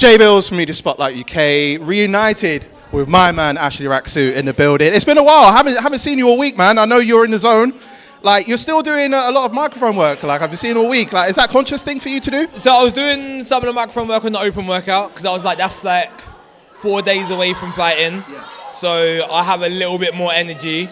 J Bills from Media Spotlight UK, reunited with my man Ashley Rak-Su in the building. It's been a while. I haven't seen you all week, man. I know you're in the zone. Like, you're still doing a lot of microphone work. Like, I've been seeing all week. Like, is that a conscious thing for you to do? So I was doing some of the microphone work on the open workout because I was like, that's like 4 days away from fighting. Yeah. So I have a little bit more energy.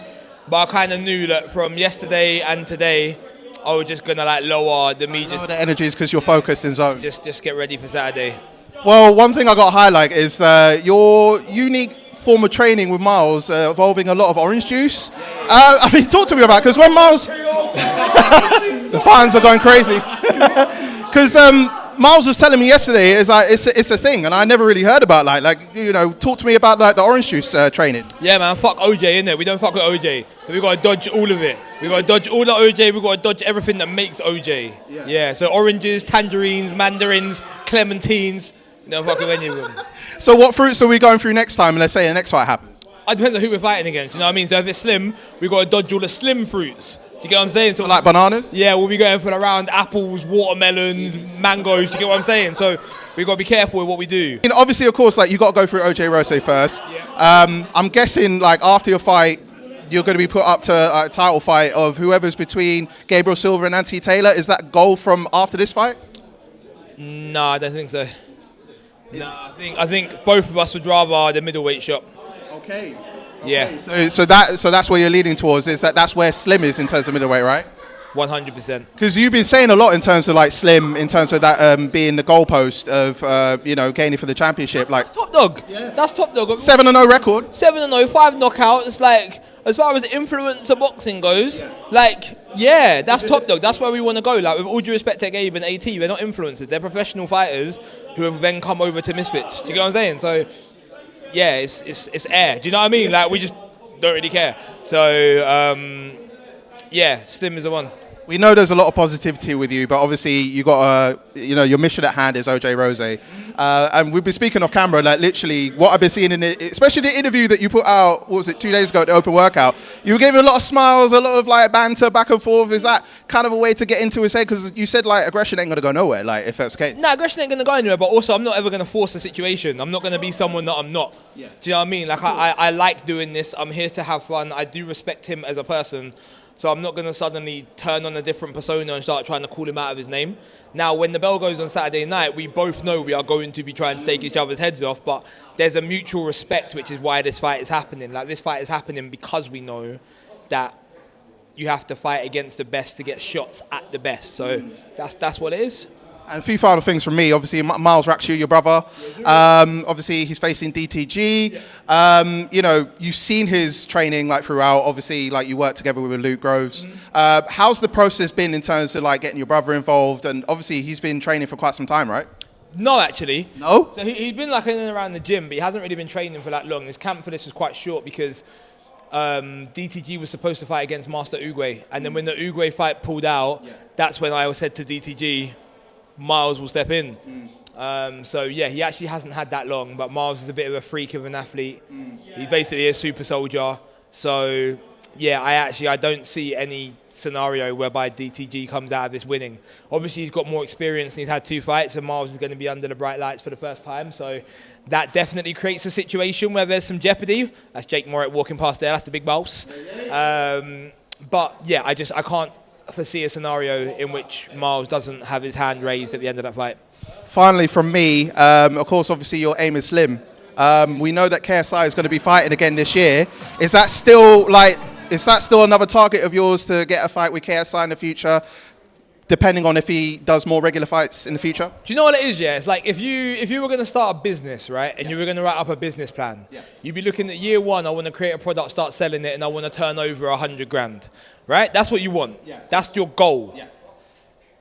But I kind of knew that from yesterday and today, I was just gonna like lower the me. Lower the energies because you're focused in zone. Just get ready for Saturday. Well, one thing I got to highlight is your unique form of training with Miles involving a lot of orange juice. I mean, talk to me about it, because when Miles... the fans are going crazy. Because Miles was telling me yesterday, it's a thing, and I never really heard about talk to me about like the orange juice training. Yeah, man, fuck OJ, innit? We don't fuck with OJ. So we got to dodge all of it. We got to dodge all the OJ, we got to dodge everything that makes OJ. Yeah, so oranges, tangerines, mandarins, clementines, don't fuck with any of them. So what fruits are we going through next time, let's say the next fight happens? It depends on who we're fighting against, you know what I mean? So if it's slim, we got to dodge all the slim fruits. Do you get what I'm saying? So like bananas? Yeah, we'll be going for around apples, watermelons, mangoes. Do you get what I'm saying? So we got to be careful with what we do. You know, obviously, of course, like you got to go through OJ Rosé first. Yeah. I'm guessing like after your fight, you're going to be put up to a title fight of whoever's between Gabriel Silva and Anthony Taylor. Is that goal from after this fight? No, I don't think so. No, I think both of us would rather the middleweight shot. Okay. Yeah. So that's where you're leading towards. Is that's where Slim is in terms of middleweight, right? 100%. Because you've been saying a lot in terms of like Slim, in terms of that being the goalpost of gaining for the championship. Like that's top dog. Yeah. That's top dog. 7-0 record. 7-0, 5 knockouts. Like as far as the influencer boxing goes, that's top dog. That's where we want to go. Like with all due respect to Gabe and AT, they're not influencers. They're professional fighters who have then come over to Misfits. Do you get what I'm saying? So yeah, it's air. Do you know what I mean? Like we just don't really care. So Slim is the one. We know there's a lot of positivity with you, but obviously you got your mission at hand is OJ Rosé, and we've been speaking off camera. Like literally, what I've been seeing in it, especially the interview that you put out, what was it, 2 days ago at the open workout? You were giving a lot of smiles, a lot of like banter back and forth. Is that kind of a way to get into his head? Because you said like aggression ain't gonna go nowhere. Like if that's the case. No, aggression ain't gonna go anywhere. But also, I'm not ever gonna force the situation. I'm not gonna be someone that I'm not. Yeah. Do you know what I mean? Like I like doing this. I'm here to have fun. I do respect him as a person. So I'm not going to suddenly turn on a different persona and start trying to call him out of his name. Now, when the bell goes on Saturday night, we both know we are going to be trying to take each other's heads off, but there's a mutual respect, which is why this fight is happening. Like, this fight is happening because we know that you have to fight against the best to get shots at the best. So that's what it is. And a few final things from me. Obviously, Miles Rak-Su, your brother. Obviously, he's facing DTG. You've seen his training like throughout. Obviously, like you work together with Luke Groves. How's the process been in terms of like getting your brother involved? And obviously, he's been training for quite some time, right? No, actually. No? So he's been like in and around the gym, but he hasn't really been training for that long. His camp for this was quite short because DTG was supposed to fight against Master Uguay. And then when the Uguay fight pulled out, that's when I said to DTG, Miles will step in. He actually hasn't had that long, but Miles is a bit of a freak of an athlete. He's basically a super soldier. So, I don't see any scenario whereby DTG comes out of this winning. Obviously, he's got more experience and he's had 2 fights, and Miles is going to be under the bright lights for the first time. So that definitely creates a situation where there's some jeopardy. That's Jake Morit walking past there. That's the big boss. I can't foresee a scenario in which Miles doesn't have his hand raised at the end of that fight. Finally, from me, of course, obviously your aim is Slim. We know that KSI is going to be fighting again this year. Is that still another target of yours to get a fight with KSI in the future, depending on if he does more regular fights in the future? Do you know what it is? Yeah, it's like if you were going to start a business, right, and you were going to write up a business plan, you'd be looking at year 1. I want to create a product, start selling it, and I want to turn over 100 grand. Right? That's what you want. Yeah. That's your goal. Yeah.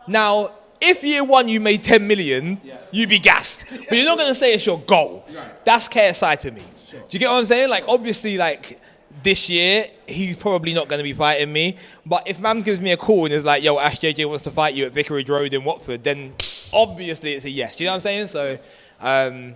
Now, if year 1 you made 10 million, you'd be gassed. But you're not going to say it's your goal. Right. That's KSI to me. Sure. Do you get what I'm saying? Like, obviously, like, this year, he's probably not going to be fighting me. But if Mams gives me a call and is like, yo, Ash JJ wants to fight you at Vicarage Road in Watford, then obviously it's a yes. Do you know what I'm saying? So, I've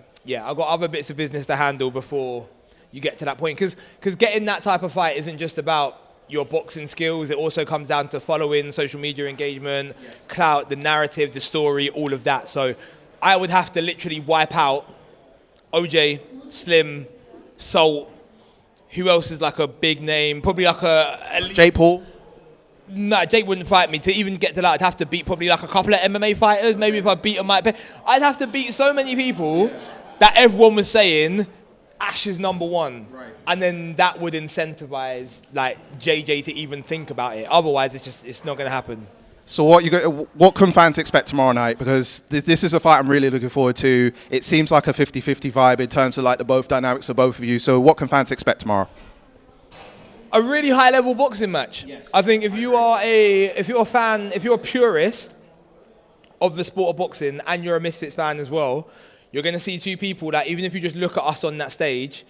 got other bits of business to handle before you get to that point. Because getting that type of fight isn't just about your boxing skills. It also comes down to following, social media engagement, clout, the narrative, the story, all of that. So I would have to literally wipe out OJ, Slim, Salt. Who else is like a big name? Probably like Jake Paul. No, Jake wouldn't fight me. To even get to that, I'd have to beat probably like a couple of MMA fighters. Maybe if I beat him, I'd have to beat so many people that everyone was saying Ash is number one. Right. And then that would incentivize like JJ to even think about it. Otherwise, it's not going to happen. So what can fans expect tomorrow night? Because this is a fight I'm really looking forward to. It seems like a 50-50 vibe in terms of like the both dynamics of both of you. So what can fans expect tomorrow? A really high level boxing match. Yes. I think if you're a fan, if you're a purist of the sport of boxing and you're a Misfits fan as well, you're going to see two people that even if you just look at us on that stage,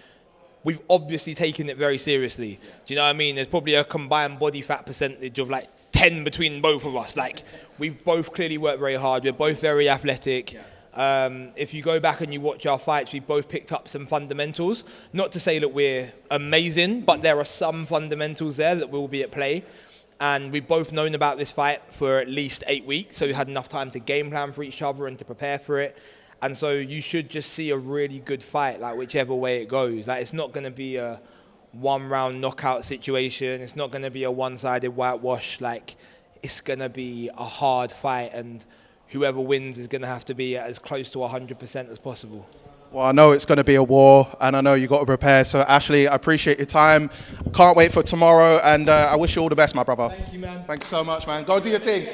we've obviously taken it very seriously. Do you know what I mean? There's probably a combined body fat percentage of like 10 between both of us. Like, we've both clearly worked very hard. We're both very athletic. If you go back and you watch our fights, we both picked up some fundamentals. Not to say that we're amazing, but there are some fundamentals there that will be at play. And we've both known about this fight for at least 8 weeks, so we had enough time to game plan for each other and to prepare for it. And so you should just see a really good fight, like whichever way it goes. Like, it's not going to be a one-round knockout situation. It's not going to be a one-sided whitewash. Like, it's going to be a hard fight, and whoever wins is going to have to be as close to 100% as possible. Well, I know it's going to be a war, and I know you've got to prepare. So, Ashley, I appreciate your time. Can't wait for tomorrow, and I wish you all the best, my brother. Thank you, man. Thank you so much, man. Go do your thing.